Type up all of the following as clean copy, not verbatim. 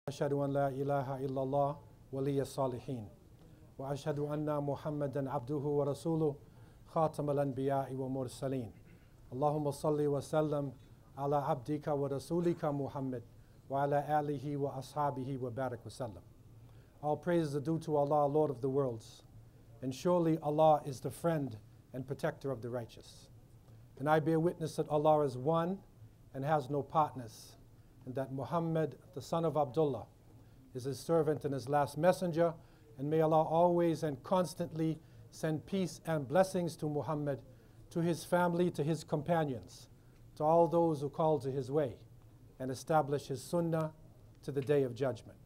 أشهد أن لا إله إلا الله ولي الصالحين وأشهد أن محمدا عبده ورسوله خاتم الأنبياء والمرسلين اللهم صل وسلم على عبدك ورسولك محمد وعلى آله وأصحابه وبارك وسلم. All praise is due to Allah, Lord of the worlds, and surely Allah is the friend and protector of the righteous. And I bear witness that Allah is one and has no partners, and that Muhammad, the son of Abdullah, is his servant and his last messenger, and may Allah always and constantly send peace and blessings to Muhammad, to his family, to his companions, to all those who call to his way, and establish his sunnah to the day of judgment.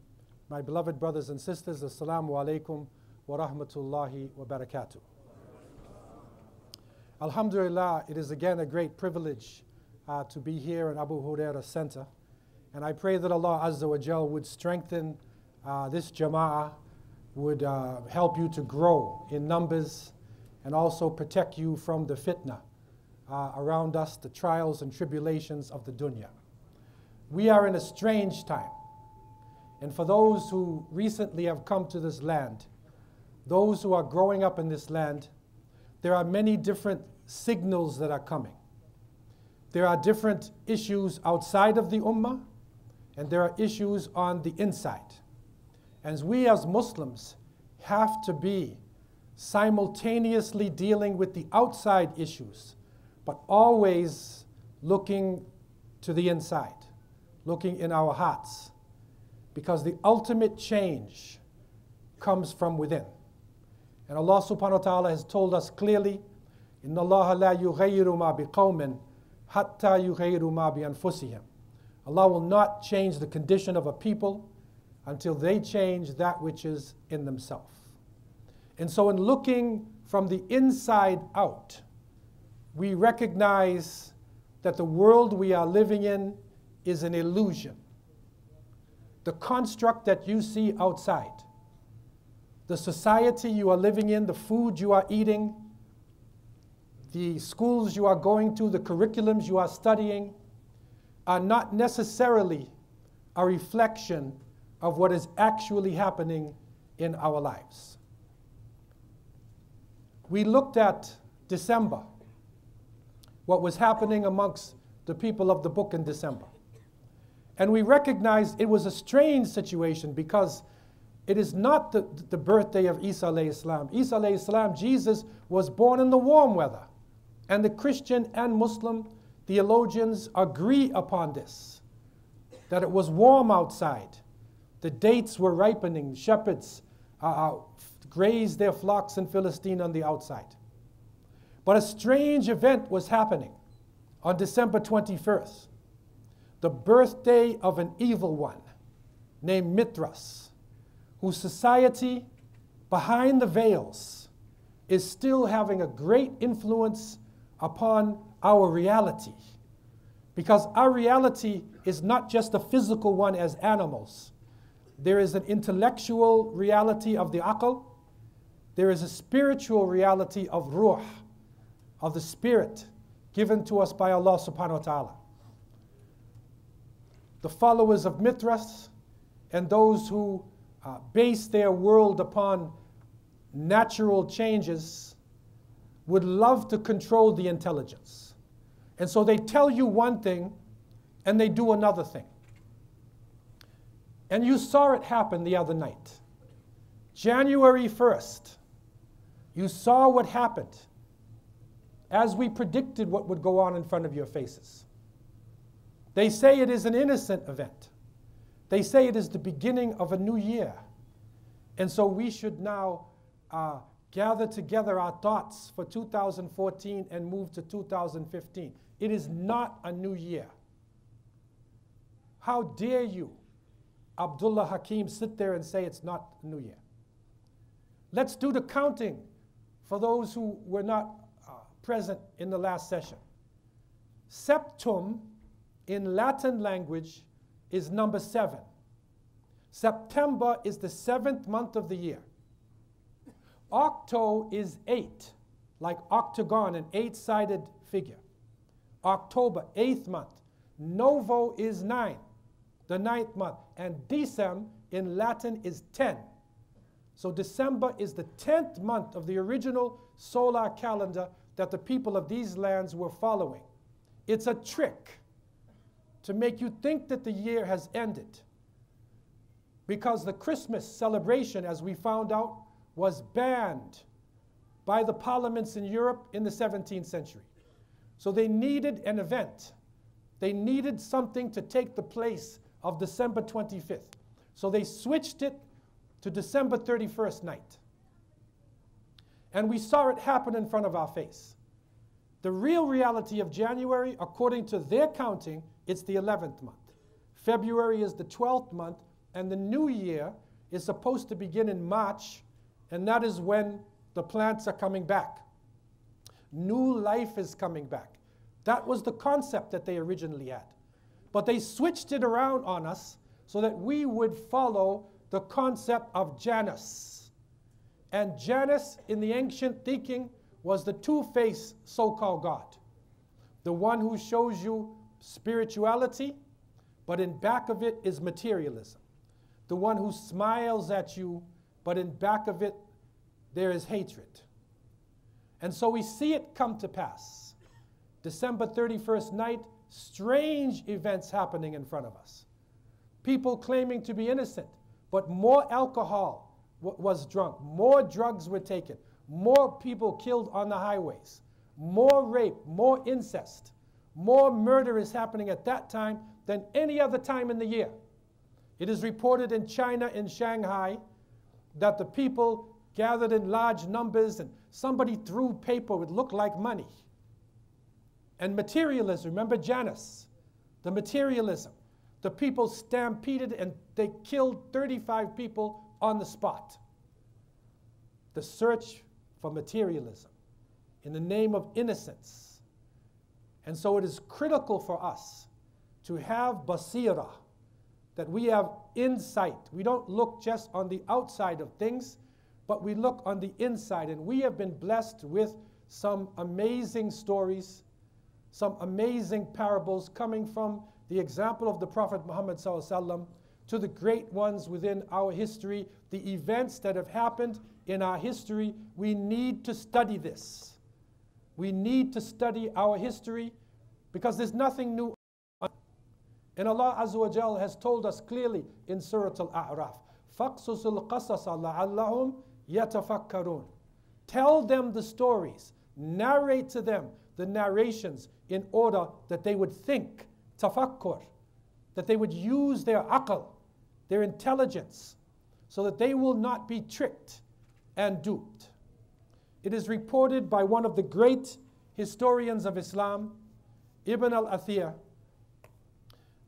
My beloved brothers and sisters, Assalamu alaikum wa rahmatullahi wa barakatuh. Alhamdulillah, it is again a great privilege to be here at Abu Huraira Center. And I pray that Allah Azza wa Jal would strengthen this jama'ah, would help you to grow in numbers, and also protect you from the fitna around us, the trials and tribulations of the dunya. We are in a strange time. And for those who recently have come to this land, those who are growing up in this land, there are many different signals that are coming. There are different issues outside of the ummah, and there are issues on the inside. And we as Muslims have to be simultaneously dealing with the outside issues, but always looking to the inside, looking in our hearts, because the ultimate change comes from within. And Allah subhanahu wa ta'ala has told us clearly, إِنَّ اللَّهَ لَا يُغَيِّرُ مَا بِقَوْمٍ حَتَّى يُغَيِّرُ مَا بِأَنفُسِهِمْ. Allah will not change the condition of a people until they change that which is in themselves. And so in looking from the inside out, we recognize that the world we are living in is an illusion. The construct that you see outside, the society you are living in, the food you are eating, the schools you are going to, the curriculums you are studying, are not necessarily a reflection of what is actually happening in our lives. We looked at December, what was happening amongst the people of the book in December. And we recognized it was a strange situation because it is not the birthday of Isa alayhi salam. Isa alayhi salam, Jesus, was born in the warm weather. And the Christian and Muslim theologians agree upon this, that it was warm outside. The dates were ripening. Shepherds grazed their flocks in Philistine on the outside. But a strange event was happening on December 21st. The birthday of an evil one named Mithras, whose society behind the veils is still having a great influence upon our reality. Because our reality is not just a physical one as animals. There is an intellectual reality of the aql. There is a spiritual reality of ruh, of the spirit given to us by Allah subhanahu wa ta'ala. The followers of Mithras and those who base their world upon natural changes would love to control the intelligence. And so they tell you one thing and they do another thing. And you saw it happen the other night. January 1st, you saw what happened as we predicted what would go on in front of your faces. They say it is an innocent event. They say it is the beginning of a new year. And so we should now gather together our thoughts for 2014 and move to 2015. It is not a new year. How dare you, Abdullah Hakim, sit there and say it's not a new year? Let's do the counting for those who were not present in the last session. Septum in Latin language is number 7. September is the 7th month of the year. Octo is 8, like octagon, an 8-sided figure. October, 8th month. Novo is 9, the 9th month. And Decem in Latin is 10. So December is the 10th month of the original solar calendar that the people of these lands were following. It's a trick to make you think that the year has ended, because the Christmas celebration, as we found out, was banned by the parliaments in Europe in the 17th century. So they needed an event. They needed something to take the place of December 25th. So they switched it to December 31st night. And we saw it happen in front of our face. The real reality of January, according to their counting, it's the 11th month. February is the 12th month, and the new year is supposed to begin in March, and that is when the plants are coming back. New life is coming back. That was the concept that they originally had. But they switched it around on us so that we would follow the concept of Janus. And Janus, in the ancient thinking, was the two-faced so-called God. The one who shows you spirituality, but in back of it is materialism. The one who smiles at you, but in back of it there is hatred. And so we see it come to pass. December 31st night, strange events happening in front of us. People claiming to be innocent, but more alcohol was drunk, more drugs were taken, more people killed on the highways, more rape, more incest, more murder is happening at that time than any other time in the year. It is reported in China, in Shanghai, that the people gathered in large numbers and somebody threw paper, it looked like money. And materialism, remember Janus, the materialism. The people stampeded and they killed 35 people on the spot. The search for materialism in the name of innocence. And so it is critical for us to have basira, that we have insight. We don't look just on the outside of things, but we look on the inside. And we have been blessed with some amazing stories, some amazing parables coming from the example of the Prophet Muhammad ﷺ to the great ones within our history, the events that have happened in our history. We need to study this. We need to study our history because there's nothing new. And Allah Azza wa Jal has told us clearly in Surah Al-A'raf, فَقْصُصُ الْقَصَصَ لَعَلَّهُمْ يَتَفَكَّرُونَ. Tell them the stories, narrate to them the narrations in order that they would think, tafakkur, that they would use their aql, their intelligence, so that they will not be tricked and duped. It is reported by one of the great historians of Islam, Ibn al-Athir,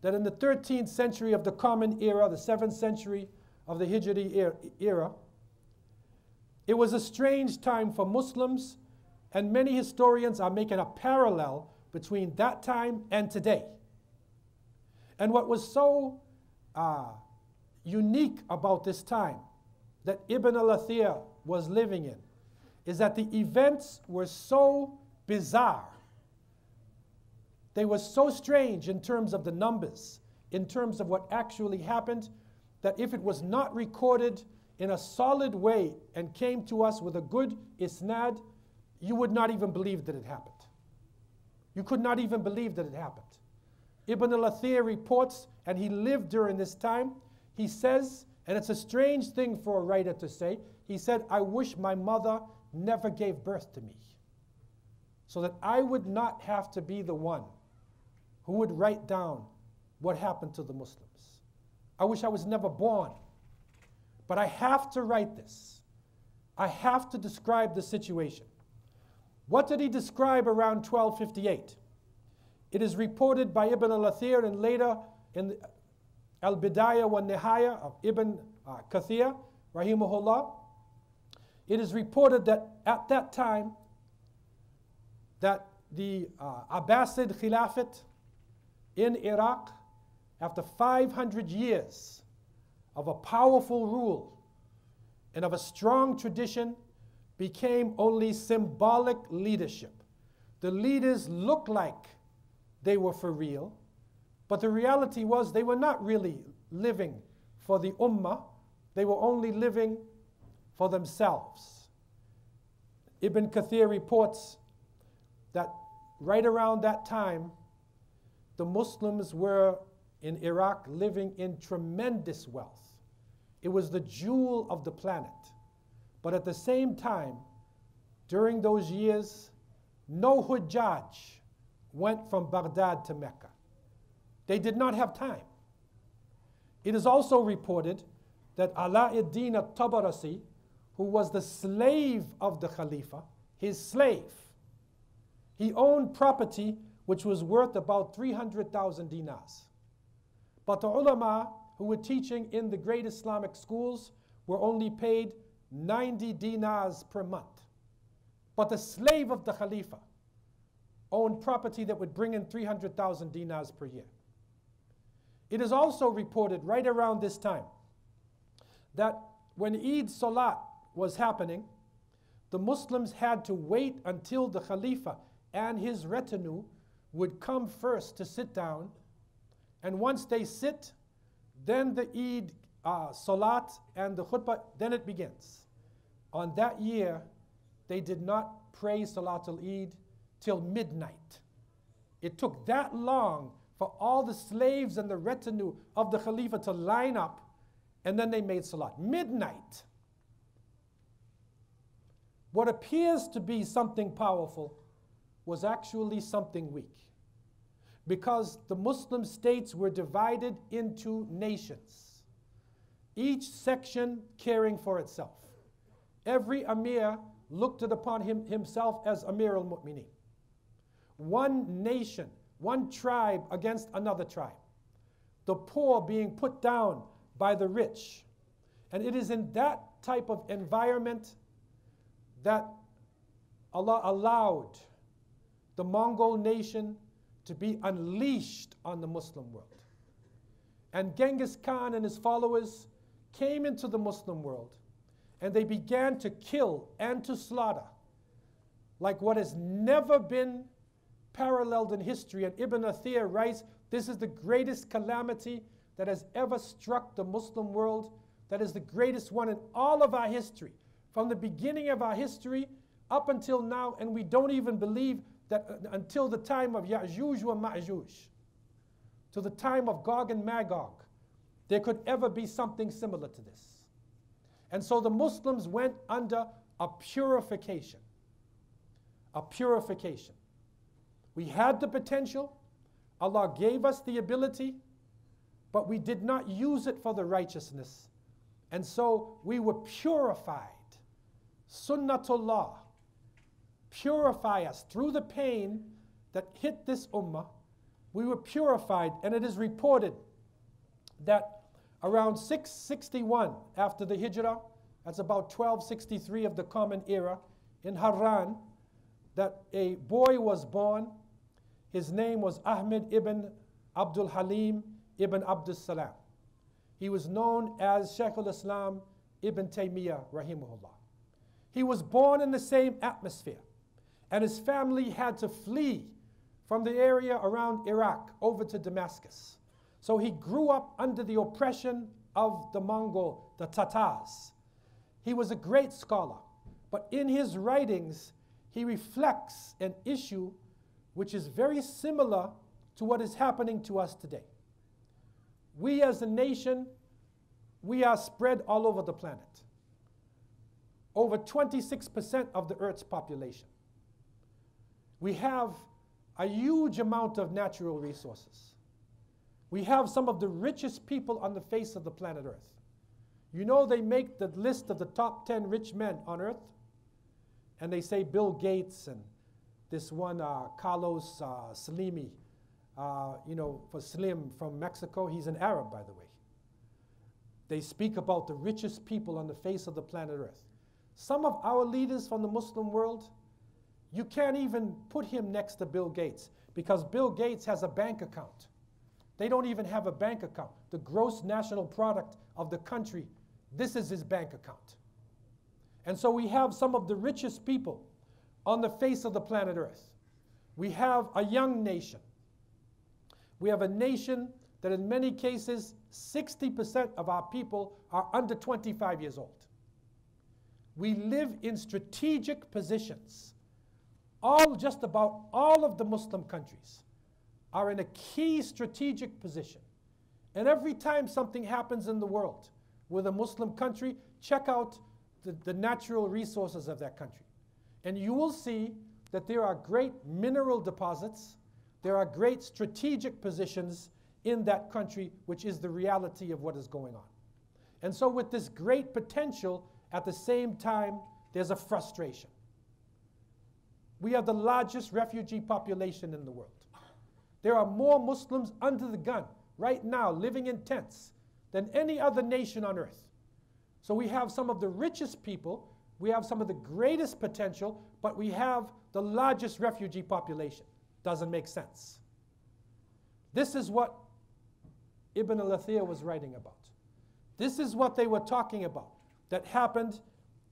that in the 13th century of the Common Era, the 7th century of the Hijri era, it was a strange time for Muslims, and many historians are making a parallel between that time and today. And what was so unique about this time that Ibn al-Athir was living in is that the events were so bizarre. They were so strange in terms of the numbers, in terms of what actually happened, that if it was not recorded in a solid way and came to us with a good isnad, you would not even believe that it happened. You could not even believe that it happened. Ibn al-Athir reports, and he lived during this time, he says, and it's a strange thing for a writer to say, he said, I wish my mother never gave birth to me, so that I would not have to be the one who would write down what happened to the Muslims. I wish I was never born. But I have to write this. I have to describe the situation. What did he describe around 1258? It is reported by Ibn al-Athir and later in Al-Bidayah wa Nihaya of Ibn Kathir, rahimahullah. It is reported that at that time that the Abbasid Khilafat in Iraq, after 500 years of a powerful rule and of a strong tradition, became only symbolic leadership. The leaders looked like they were for real, But the reality was they were not really living for the ummah. They were only living for themselves. Ibn Kathir reports that right around that time, the Muslims were in Iraq living in tremendous wealth. It was the jewel of the planet. But at the same time, during those years, no Hujjaj went from Baghdad to Mecca. They did not have time. It is also reported that Alauddin al-Tabarasi, who was the slave of the Khalifa, his slave, he owned property which was worth about 300,000 dinars. But the ulama who were teaching in the great Islamic schools were only paid 90 dinars per month. But the slave of the Khalifa owned property that would bring in 300,000 dinars per year. It is also reported right around this time that when Eid Salat was happening, the Muslims had to wait until the Khalifa and his retinue would come first to sit down, and once they sit, then the Eid Salat and the khutbah, then it begins. On that year, they did not pray Salatul Eid till midnight. It took that long for all the slaves and the retinue of the Khalifa to line up, and then they made Salat. Midnight. What appears to be something powerful was actually something weak, because the Muslim states were divided into nations, each section caring for itself. Every Amir looked upon himself as Amir al-Mu'mineen. One nation, one tribe against another tribe. The poor being put down by the rich. And it is in that type of environment that Allah allowed the Mongol nation to be unleashed on the Muslim world. And Genghis Khan and his followers came into the Muslim world, and they began to kill and to slaughter like what has never been paralleled in history. And Ibn Athir writes, this is the greatest calamity that has ever struck the Muslim world. That is the greatest one in all of our history, from the beginning of our history up until now. And we don't even believe that until the time of Ya'juj wa Ma'juj, to the time of Gog and Magog, there could ever be something similar to this. And so the Muslims went under a purification. A purification. We had the potential, Allah gave us the ability, but we did not use it for the righteousness. And so we were purified. Sunnatullah. Purify us through the pain that hit this ummah. We were purified, and it is reported that around 661 after the Hijrah, that's about 1263 of the Common Era, in Harran, that a boy was born. His name was Ahmed ibn Abdul Halim ibn Abdul Salam. He was known as Sheikh al-Islam ibn Taymiyyah rahimahullah. He was born in the same atmosphere, and his family had to flee from the area around Iraq over to Damascus. So he grew up under the oppression of the Mongol, the Tatars. He was a great scholar, but in his writings, he reflects an issue which is very similar to what is happening to us today. We as a nation, we are spread all over the planet. Over 26% of the Earth's population. We have a huge amount of natural resources. We have some of the richest people on the face of the planet Earth. You know, they make the list of the top 10 rich men on Earth, and they say Bill Gates and this one Carlos Slimy, for Slim from Mexico. He's an Arab, by the way. They speak about the richest people on the face of the planet Earth. Some of our leaders from the Muslim world, you can't even put him next to Bill Gates, because Bill Gates has a bank account. They don't even have a bank account. The gross national product of the country, this is his bank account. And so we have some of the richest people on the face of the planet Earth. We have a young nation. We have a nation that in many cases, 60% of our people are under 25 years old. We live in strategic positions. Just about all of the Muslim countries are in a key strategic position. And every time something happens in the world with a Muslim country, check out the natural resources of that country. And you will see that there are great mineral deposits, there are great strategic positions in that country, which is the reality of what is going on. And so with this great potential, at the same time, there's a frustration. We have the largest refugee population in the world. There are more Muslims under the gun right now, living in tents, than any other nation on earth. So we have some of the richest people, we have some of the greatest potential, but we have the largest refugee population. Doesn't make sense. This is what Ibn al-Athir was writing about. This is what they were talking about that happened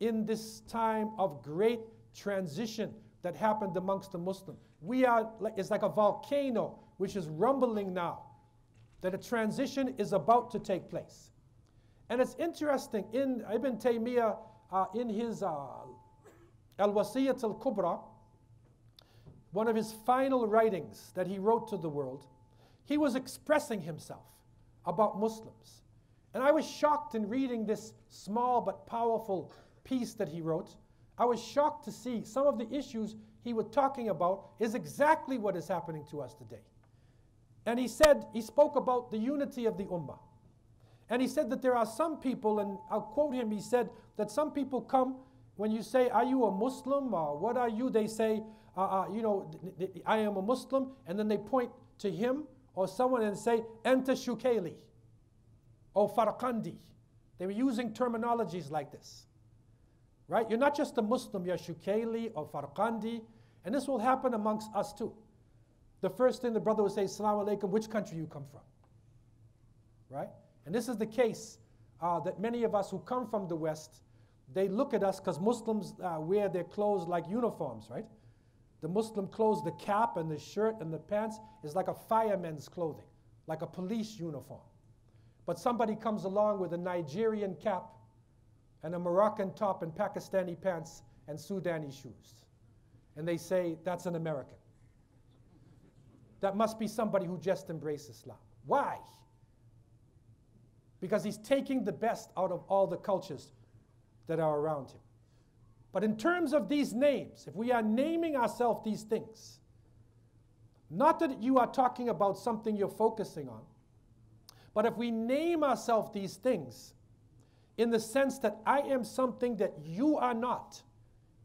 in this time of great transition that happened amongst the Muslims. It's like a volcano which is rumbling now, that a transition is about to take place. And it's interesting, in Ibn Taymiyyah, in his Al-Wasiyyat al-Kubra, one of his final writings that he wrote to the world, he was expressing himself about Muslims. And I was shocked in reading this small but powerful piece that he wrote. I was shocked to see some of the issues he was talking about is exactly what is happening to us today. And he spoke about the unity of the ummah. And he said that there are some people, and I'll quote him, he said that some people come, when you say, are you a Muslim, or what are you, they say, I am a Muslim, and then they point to him or someone and say, Anta Shukayli, or Farqandi. They were using terminologies like this. Right? You're not just a Muslim, you're Shukayli or Farqandi, and this will happen amongst us too. The first thing the brother would say, Assalamu alaikum, which country you come from? Right? And this is the case that many of us who come from the West, they look at us because Muslims wear their clothes like uniforms, right? The Muslim clothes, the cap and the shirt and the pants is like a fireman's clothing, like a police uniform. But somebody comes along with a Nigerian cap and a Moroccan top and Pakistani pants and Sudani shoes. And they say, that's an American. That must be somebody who just embraced Islam. Why? Because he's taking the best out of all the cultures that are around him. But in terms of these names, if we are naming ourselves these things, not that you are talking about something you're focusing on, but if we name ourselves these things in the sense that I am something that you are not,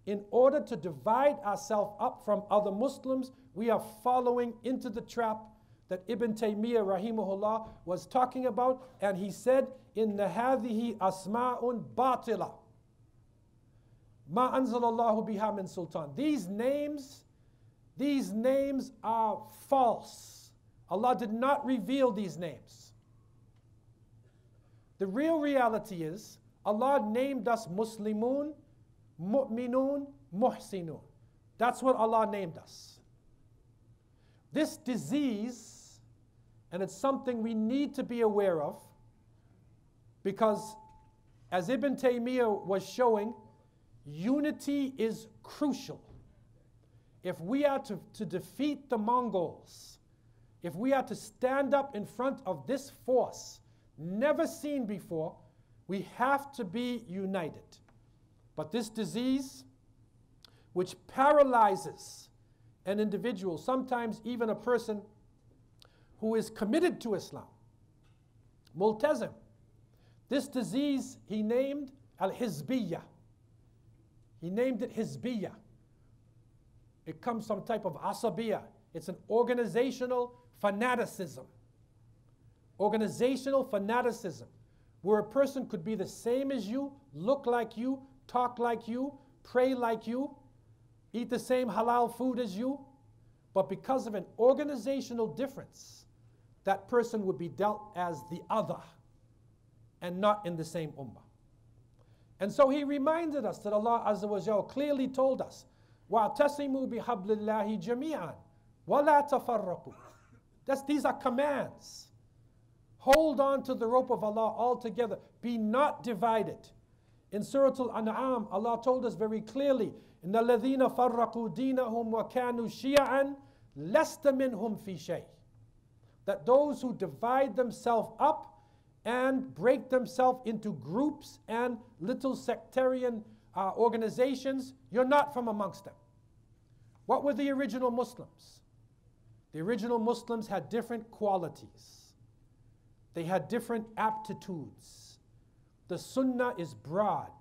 in order to divide ourselves up from other Muslims, we are following into the trap that Ibn Taymiyyah rahimahullah was talking about, and he said, Inna hadhihi asma'un batila. Ma anzalallahu biha min sultan. These names are false. Allah did not reveal these names. The real reality is, Allah named us Muslimun, Mu'minun, Muhsinun. That's what Allah named us. This disease, and it's something we need to be aware of, because as Ibn Taymiyyah was showing, unity is crucial. If we are to defeat the Mongols, if we are to stand up in front of this force, never seen before, we have to be united. But this disease, which paralyzes an individual, sometimes even a person who is committed to Islam, multazim, this disease he named al-Hizbiyah. He named it Hizbiyah. It comes from type of asabiyah. It's an organizational fanaticism. Organizational fanaticism, where a person could be the same as you, look like you, talk like you, pray like you, eat the same halal food as you, but because of an organizational difference, that person would be dealt as the other and not in the same ummah. And so he reminded us that Allah Azza wa Jalla clearly told us, وَاعْتَصِمُوا بِحَبْلِ اللَّهِ جَمِيعًا وَلَا تَفَرَّقُوا. These are commands. Hold on to the rope of Allah altogether. Be not divided. In Surah Al-An'am, Allah told us very clearly, إِنَّ الَّذِينَ فَرَّقُوا دِينَهُمْ وَكَانُوا شِيَعًا لَسْتَ مِنْهُمْ فِي شَيْءٍ. That those who divide themselves up and break themselves into groups and little sectarian organizations, you're not from amongst them. What were the original Muslims? The original Muslims had different qualities. They had different aptitudes. The Sunnah is broad.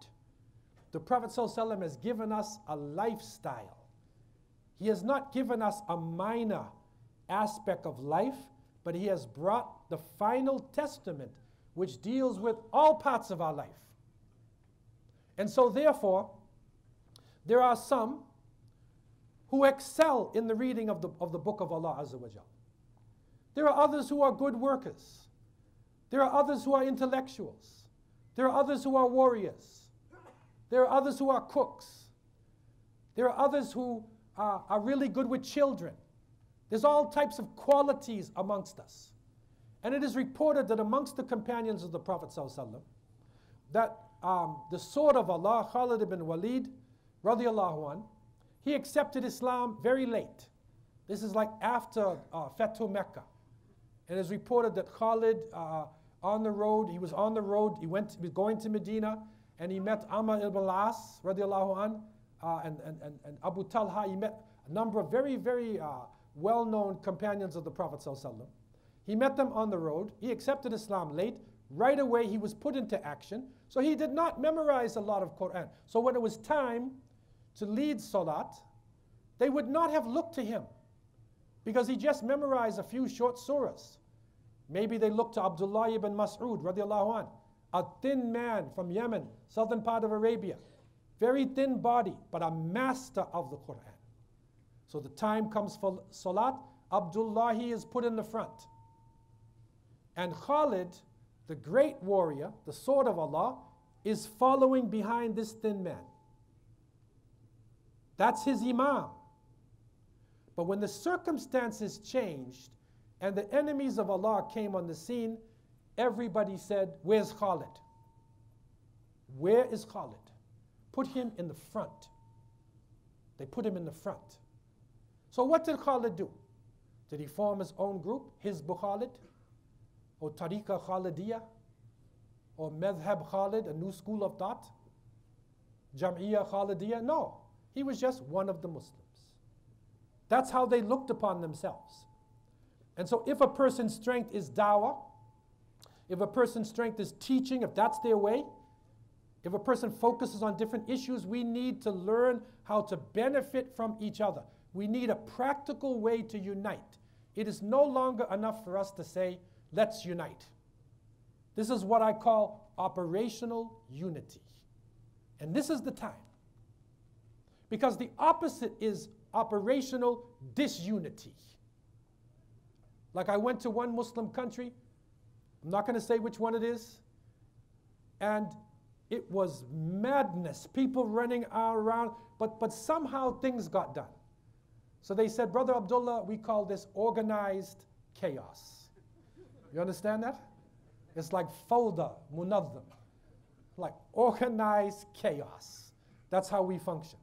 The Prophet ﷺ has given us a lifestyle. He has not given us a minor aspect of life, but he has brought the final testament which deals with all parts of our life. And so therefore, there are some who excel in the reading of the book of Allah Azza wa Jal. There are others who are good workers. There are others who are intellectuals. There are others who are warriors. There are others who are cooks. There are others who are really good with children. There's all types of qualities amongst us. And it is reported that amongst the companions of the Prophet ﷺ, that the sword of Allah, Khalid ibn Walid, radiallahu anh, he accepted Islam very late. This is like after Fathu Mecca. It is reported that Khalid, on the road, he was going to Medina, and he met Amr ibn al-As, radiallahu anh, and Abu Talha. He met a number of very, very well-known companions of the Prophet ﷺ. He met them on the road. He accepted Islam late. Right away, he was put into action. So he did not memorize a lot of Quran. So when it was time to lead Salat, they would not have looked to him because he just memorized a few short surahs. Maybe they looked to Abdullah ibn Mas'ud, radiallahu anh, a thin man from Yemen, southern part of Arabia. Very thin body, but a master of the Quran. So the time comes for Salat, Abdullah is put in the front. And Khalid, the great warrior, the sword of Allah, is following behind this thin man. That's his imam. But when the circumstances changed and the enemies of Allah came on the scene, everybody said, where's Khalid? Where is Khalid? Put him in the front. They put him in the front. So what did Khalid do? Did he form his own group, Hizb Khalid, or Tariqa Khalidiyya, or Madhab Khalid, a new school of thought? Jam'iyya Khalidiyya? No. He was just one of the Muslims. That's how they looked upon themselves. And so if a person's strength is dawah, if a person's strength is teaching, if that's their way, if a person focuses on different issues, we need to learn how to benefit from each other. We need a practical way to unite. It is no longer enough for us to say, let's unite. This is what I call operational unity. And this is the time. Because the opposite is operational disunity. Like I went to one Muslim country, I'm not going to say which one it is, and it was madness, people running around, but somehow things got done. So they said, Brother Abdullah, we call this organized chaos. You understand that? It's like fawda, munazzam, like organized chaos. That's how we function.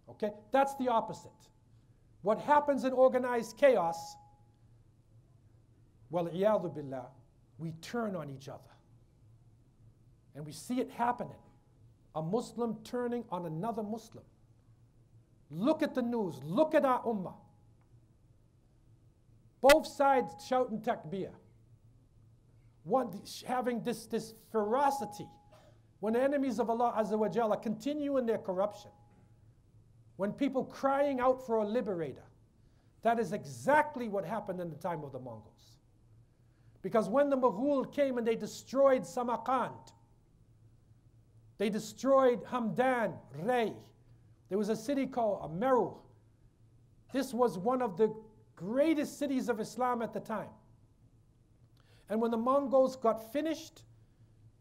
Okay? That's the opposite. What happens in organized chaos, wal-iyadhu billah, we turn on each other. And we see it happening. A Muslim turning on another Muslim. Look at the news. Look at our ummah. Both sides shouting takbir. One having this ferocity. When the enemies of Allah Azza wa Jalla continue in their corruption. When people crying out for a liberator. That is exactly what happened in the time of the Mongols. Because when the Mughal came and they destroyed Samarkand, they destroyed Hamdan, Ray. There was a city called Meru. This was one of the greatest cities of Islam at the time. And when the Mongols got finished,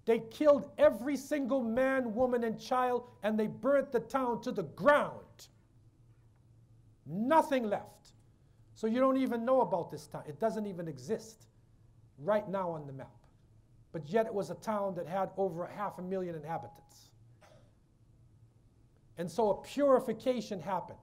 they killed every single man, woman, and child, and they burnt the town to the ground. Nothing left. So you don't even know about this town. It doesn't even exist right now on the map. But yet it was a town that had over 500,000 inhabitants. And so a purification happened.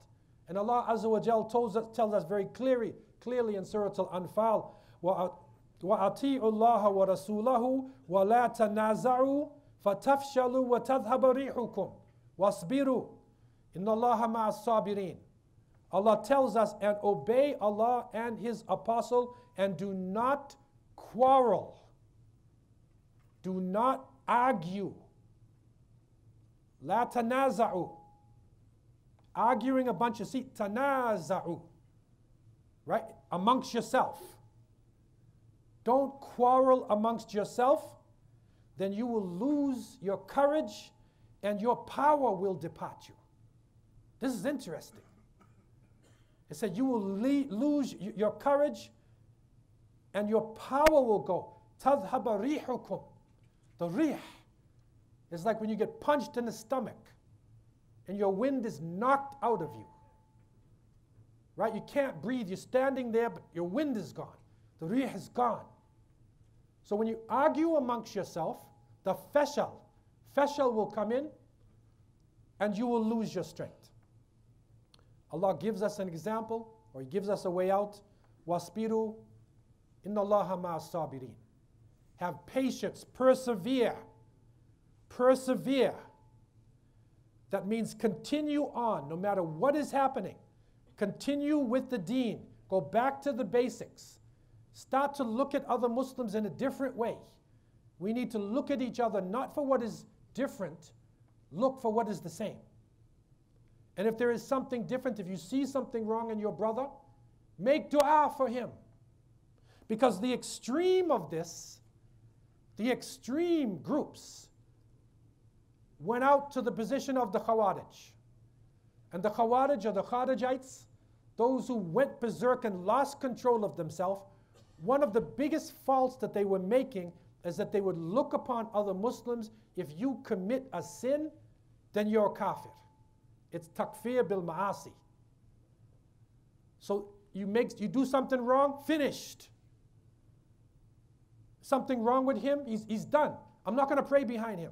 And Allah Azza wa Jal tells us very clearly in Surah Al-Anfal, وَأَطِيعُوا اللَّهَ وَرَسُولَهُ وَلَا تَنَازَعُوا فَتَفْشَلُوا وَتَذْهَبَ رِيحُكُمْ وَاصْبِرُوا إِنَّ اللَّهَ مَعَ الصَّابِرِينَ. Allah tells us, and obey Allah and His Apostle, and do not quarrel. Do not argue. La tanaza'u. Arguing a bunch of tanaza'u. Right? Amongst yourself. Don't quarrel amongst yourself, then you will lose your courage and your power will depart you. This is interesting. It said you will lose your courage and your power will go. تَذْهَبَ رِيحُكُمْ. The rih is like when you get punched in the stomach and your wind is knocked out of you. Right? You can't breathe. You're standing there, but your wind is gone. The rih is gone. So when you argue amongst yourself, the fashal will come in and you will lose your strength. Allah gives us an example, or He gives us a way out. وَاصْبِرُوا إِنَّ اللَّهَ مَعَ الصَّابِرِينَ. Have patience, persevere. Persevere. That means continue on, no matter what is happening. Continue with the deen. Go back to the basics. Start to look at other Muslims in a different way. We need to look at each other not for what is different, look for what is the same. And if there is something different, if you see something wrong in your brother, make dua for him. Because the extreme of this, the extreme groups, went out to the position of the Khawarij. And the Khawarij, or the Kharijites, those who went berserk and lost control of themselves, one of the biggest faults that they were making is that they would look upon other Muslims. If you commit a sin, then you're a kafir. It's takfir bil ma'asi. So you do something wrong, finished. Something wrong with him, he's done. I'm not going to pray behind him.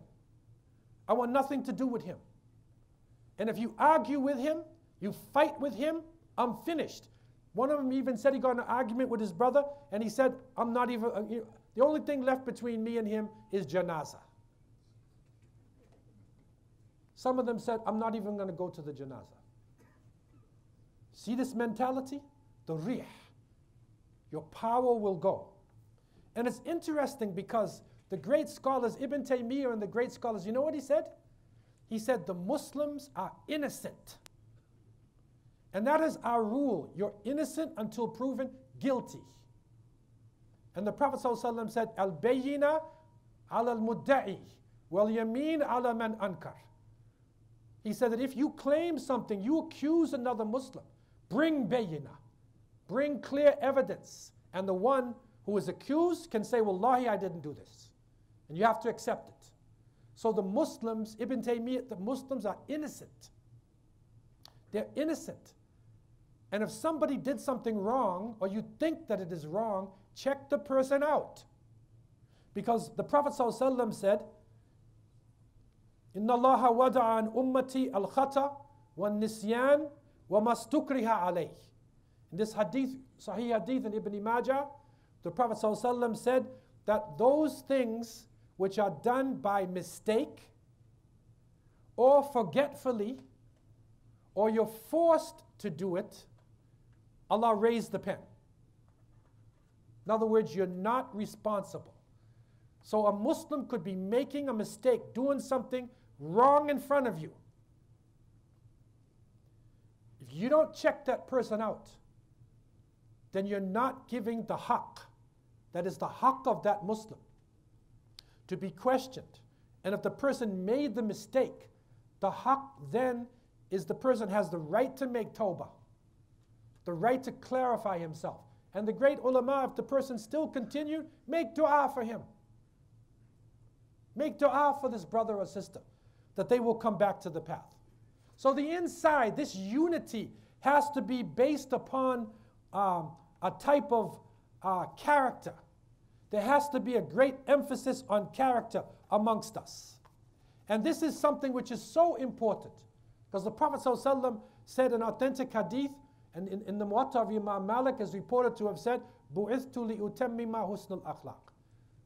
I want nothing to do with him. And if you argue with him, you fight with him, I'm finished. One of them even said he got in an argument with his brother, and he said, I'm not even, the only thing left between me and him is janazah. Some of them said, I'm not even going to go to the janazah. See this mentality? The rih. Your power will go. And it's interesting because the great scholars, Ibn Taymiyyah and the great scholars, you know what he said? He said, the Muslims are innocent. And that is our rule. You're innocent until proven guilty. And the Prophet ﷺ said, Al-bayyina ala al-mudda'i wal-yamin ala man ankar. He said that if you claim something, you accuse another Muslim, bring bayyina, bring clear evidence. And the one who is accused can say, Wallahi, I didn't do this. And you have to accept it. So the Muslims, Ibn Taymiyyah, the Muslims are innocent. They're innocent. And if somebody did something wrong, or you think that it is wrong, check the person out. Because the Prophet ﷺ said, Inna Allah wada'a an ummati al-khata wa-nisyan wa-mastukriha alayh. In this hadith, Sahih hadith in Ibn Majah, the Prophet ﷺ said that those things which are done by mistake or forgetfully, or you're forced to do it, Allah raised the pen. In other words, you're not responsible. So a Muslim could be making a mistake, doing something wrong in front of you. If you don't check that person out, then you're not giving the haqq. That is the haqq of that Muslim to be questioned. And if the person made the mistake, the haqq then is the person has the right to make tawbah, the right to clarify himself. And the great ulama, if the person still continued, make dua for him. Make dua for this brother or sister, that they will come back to the path. So the inside, this unity has to be based upon a type of character. There has to be a great emphasis on character amongst us. And this is something which is so important, because the Prophet ﷺ said in authentic hadith, and in the Muwatta of Imam Malik is reported to have said, بُعِثْتُ لِأُتَمِّمَ حُسْنُ الْأَخْلَاقِ,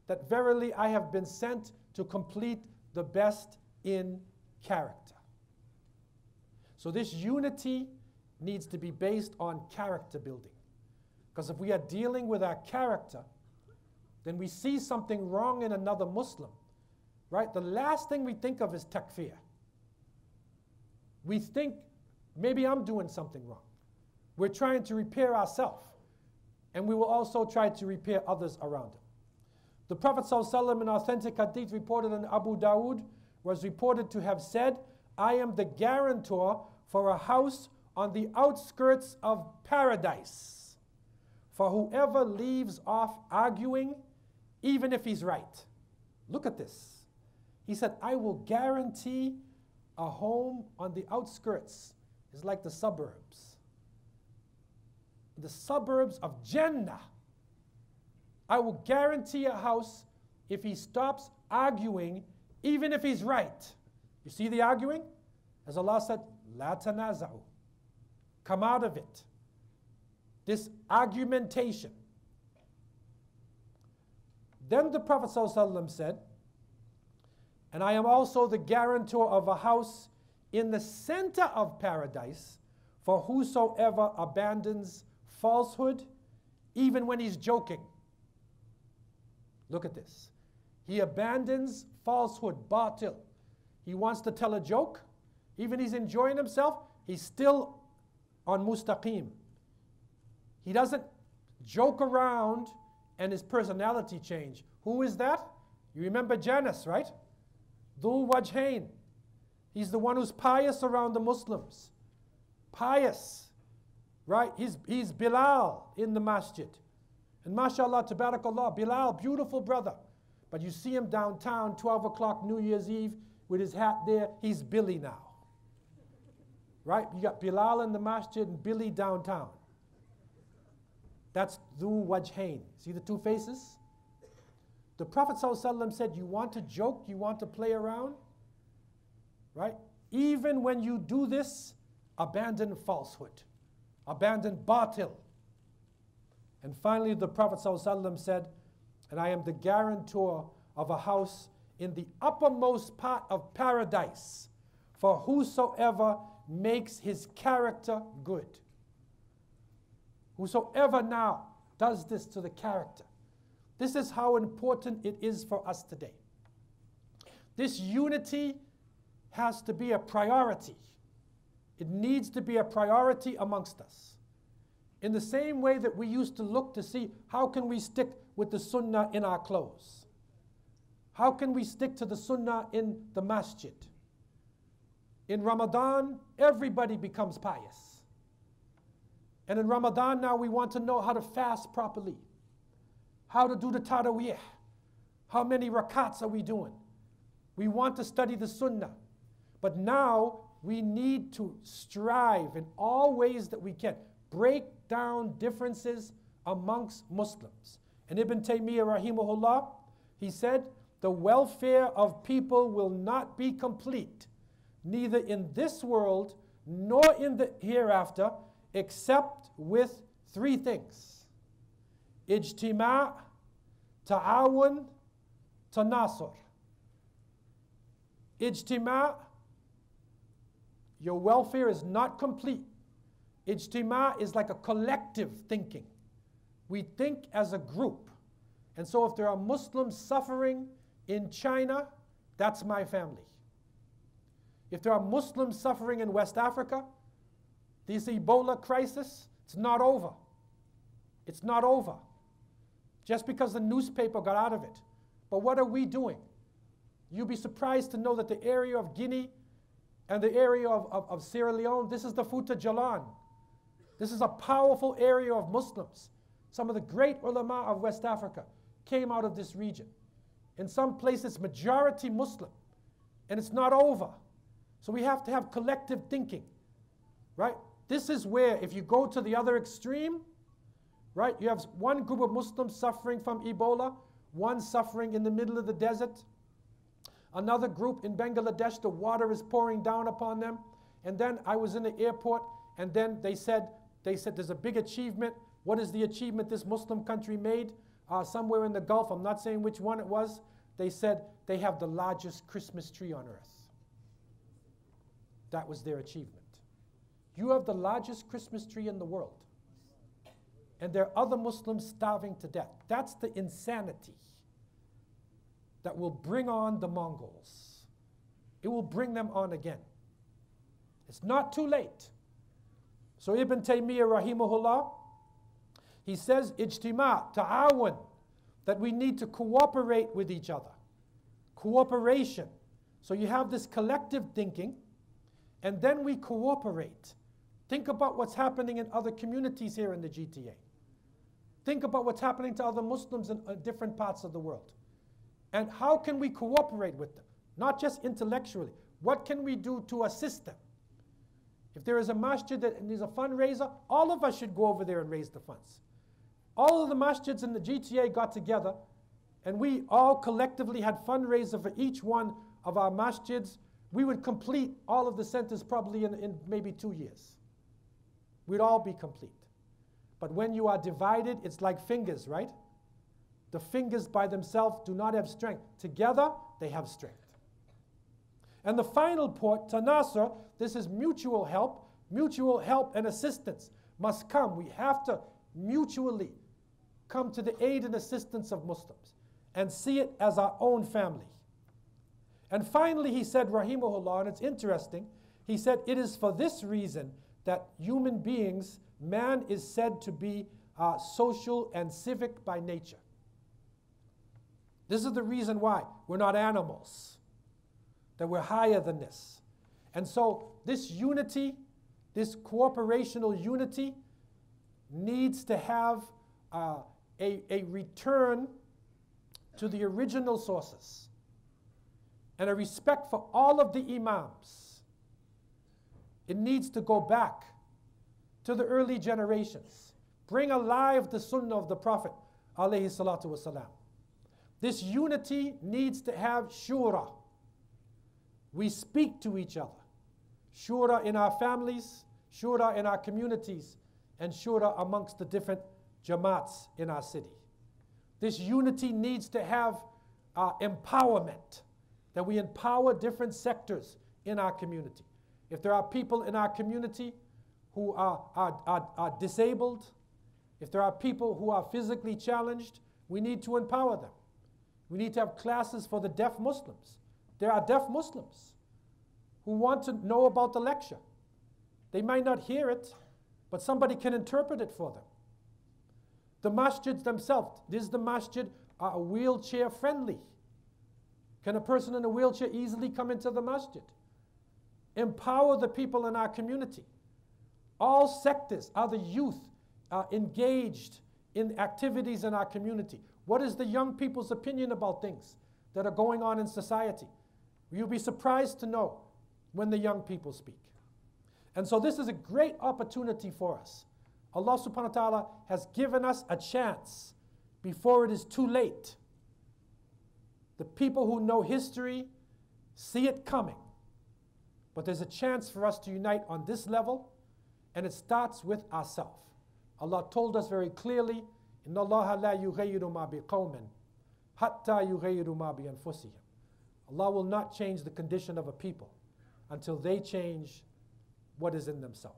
that verily I have been sent to complete the best in character. So this unity needs to be based on character building. Because if we are dealing with our character, then we see something wrong in another Muslim, right? The last thing we think of is takfir. We think, maybe I'm doing something wrong. We're trying to repair ourselves, and we will also try to repair others around him. The Prophet ﷺ in authentic hadith reported in Abu Dawood was reported to have said, I am the guarantor for a house on the outskirts of paradise, for whoever leaves off arguing, even if he's right. Look at this. He said, I will guarantee a home on the outskirts. It's like the suburbs. The suburbs of Jannah. I will guarantee a house if he stops arguing, even if he's right. You see the arguing? As Allah said, La tanaza'u. Come out of it. This argumentation. Then the Prophet ﷺ said, and I am also the guarantor of a house in the center of paradise for whosoever abandons falsehood, even when he's joking. Look at this. He abandons falsehood, batil. He wants to tell a joke. Even he's enjoying himself, he's still on mustaqim. He doesn't joke around and his personality change. Who is that? You remember Janus, right? Dhul Wajhain. He's the one who's pious around the Muslims. Pious. Right? He's Bilal in the masjid. And mashallah, tabarakallah, Bilal, beautiful brother. But you see him downtown, 12 o'clock New Year's Eve, with his hat there, he's Billy now. Right? You got Bilal in the masjid and Billy downtown. That's Dhu Wajhain. See the two faces? The Prophet ﷺ said, you want to joke, you want to play around? Right? Even when you do this, abandon falsehood. Abandon batil. And finally, the Prophet ﷺ said, and I am the guarantor of a house in the uppermost part of paradise for whosoever makes his character good. Whosoever now does this to the character. This is how important it is for us today. This unity has to be a priority. It needs to be a priority amongst us. In the same way that we used to look to see how can we stick with the sunnah in our clothes. How can we stick to the sunnah in the masjid? In Ramadan, everybody becomes pious. And in Ramadan now we want to know how to fast properly. How to do the taraweeh. How many rakats are we doing? We want to study the sunnah. But now we need to strive in all ways that we can. Break down differences amongst Muslims. And Ibn Taymiyyah rahimahullah, he said, the welfare of people will not be complete, neither in this world nor in the hereafter, except with three things. Ijtima', ta'awun, tanasur. Ijtima', your welfare is not complete. Ijtima' is like a collective thinking. We think as a group. And so if there are Muslims suffering in China, that's my family. If there are Muslims suffering in West Africa, this Ebola crisis, it's not over. It's not over. Just because the newspaper got out of it. But what are we doing? You'll be surprised to know that the area of Guinea and the area of Sierra Leone, this is the Fouta Jalan. This is a powerful area of Muslims. Some of the great ulama of West Africa came out of this region. In some places, majority Muslim. And it's not over. So we have to have collective thinking. Right? This is where, if you go to the other extreme, right? You have one group of Muslims suffering from Ebola, one suffering in the middle of the desert, another group in Bangladesh, the water is pouring down upon them. And then I was in the airport, and then they said there's a big achievement. What is the achievement this Muslim country made? Somewhere in the Gulf, I'm not saying which one it was. They said they have the largest Christmas tree on earth. That was their achievement. You have the largest Christmas tree in the world. And there are other Muslims starving to death. That's the insanity that will bring on the Mongols. It will bring them on again. It's not too late. So Ibn Taymiyyah rahimahullah, he says, ijtima, ta'awun, that we need to cooperate with each other. Cooperation. So you have this collective thinking, and then we cooperate. Think about what's happening in other communities here in the GTA. Think about what's happening to other Muslims in different parts of the world. And how can we cooperate with them? Not just intellectually. What can we do to assist them? If there is a masjid that needs a fundraiser, all of us should go over there and raise the funds. All of the masjids in the GTA got together, and we all collectively had fundraiser for each one of our masjids. We would complete all of the centers probably in maybe 2 years. We'd all be complete. But when you are divided, it's like fingers, right? The fingers by themselves do not have strength. Together, they have strength. And the final point, tanasur, this is mutual help. Mutual help and assistance must come. We have to mutually come to the aid and assistance of Muslims and see it as our own family. And finally, he said, rahimahullah, and it's interesting, he said, it is for this reason that human beings, man is said to be social and civic by nature. This is the reason why we're not animals, that we're higher than this. And so this unity, this cooperational unity, needs to have a return to the original sources and a respect for all of the imams. It needs to go back to the early generations. Bring alive the sunnah of the Prophet, alayhi salatu wasalam. This unity needs to have shura. We speak to each other. Shura in our families, shura in our communities, and shura amongst the different jamaats in our city. This unity needs to have empowerment, that we empower different sectors in our community. If there are people in our community who are disabled, if there are people who are physically challenged, we need to empower them. We need to have classes for the deaf Muslims. There are deaf Muslims who want to know about the lecture. They might not hear it, but somebody can interpret it for them. The masjids themselves, is the masjid wheelchair friendly? Can a person in a wheelchair easily come into the masjid? Empower the people in our community. All sectors, are the youth engaged in activities in our community? What is the young people's opinion about things that are going on in society? You'll be surprised to know when the young people speak. And so this is a great opportunity for us. Allah subhanahu wa ta'ala has given us a chance before it is too late. The people who know history see it coming. But there's a chance for us to unite on this level, and it starts with ourselves. Allah told us very clearly, إِنَّ اللَّهَ لَا يُغَيِّرُ مَا بِقَوْمٍ حَتَّى يُغَيِّرُ مَا بِأَنفُسِهِمْ. Allah will not change the condition of a people until they change what is in themselves.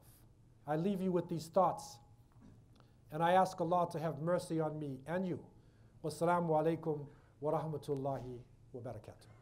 I leave you with these thoughts, and I ask Allah to have mercy on me and you. Wassalamu alaikum wa rahmatullahi wa barakatuh.